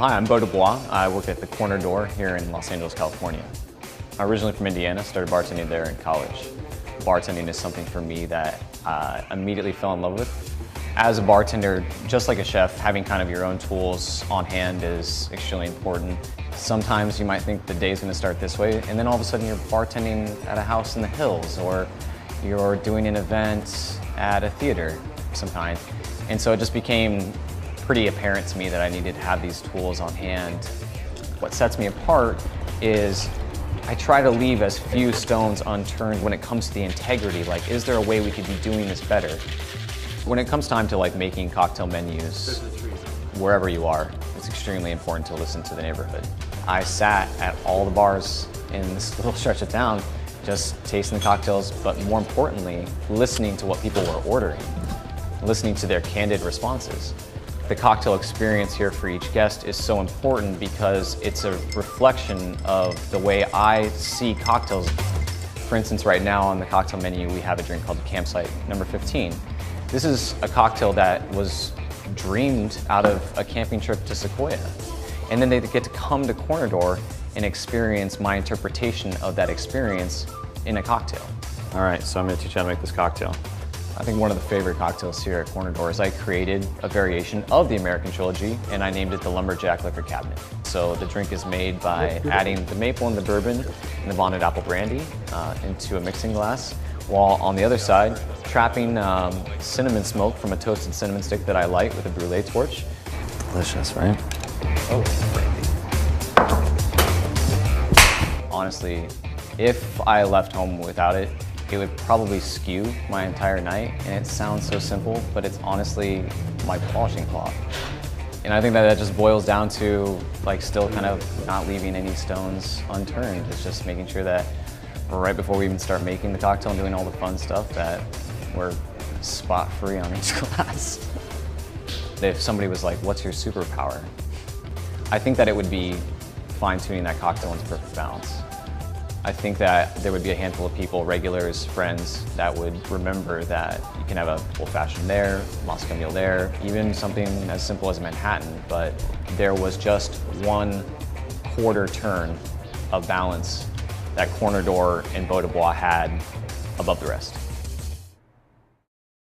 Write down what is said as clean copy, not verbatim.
Hi, I'm Beau Dubois. I work at the Corner Door here in Los Angeles, California. I'm originally from Indiana, started bartending there in college. Bartending is something for me that I immediately fell in love with. As a bartender, just like a chef, having kind of your own tools on hand is extremely important. Sometimes you might think the day's going to start this way, and then all of a sudden you're bartending at a house in the hills, or you're doing an event at a theater of some kind. And so it just became pretty apparent to me that I needed to have these tools on hand. What sets me apart is I try to leave as few stones unturned when it comes to the integrity. Like, is there a way we could be doing this better? When it comes time to making cocktail menus, wherever you are, it's extremely important to listen to the neighborhood. I sat at all the bars in this little stretch of town, just tasting the cocktails, but more importantly, listening to what people were ordering, listening to their candid responses. The cocktail experience here for each guest is so important because it's a reflection of the way I see cocktails. For instance, right now on the cocktail menu, we have a drink called Campsite number 15. This is a cocktail that was dreamed out of a camping trip to Sequoia. And then they get to come to Corner Door and experience my interpretation of that experience in a cocktail. All right, so I'm gonna teach you how to make this cocktail. I think one of the favorite cocktails here at Corner Door is I created a variation of the American trilogy and I named it the Lumberjack Liquor Cabinet. So the drink is made by adding the maple and the bourbon and the bonded apple brandy into a mixing glass, while on the other side, trapping cinnamon smoke from a toasted cinnamon stick that I light with a brulee torch. Delicious, right? Oh, brandy. Honestly, if I left home without it, it would probably skew my entire night, and it sounds so simple, but it's honestly my polishing cloth. And I think that just boils down to still kind of not leaving any stones unturned. It's just making sure that right before we even start making the cocktail and doing all the fun stuff that we're spot free on each glass. If somebody was like, what's your superpower? I think that it would be fine-tuning that cocktail into perfect balance. I think that there would be a handful of people, regulars, friends, that would remember that you can have a old-fashioned there, Moscow Mule there, even something as simple as Manhattan, but there was just one quarter turn of balance that Corner Door and Beau Dubois had above the rest.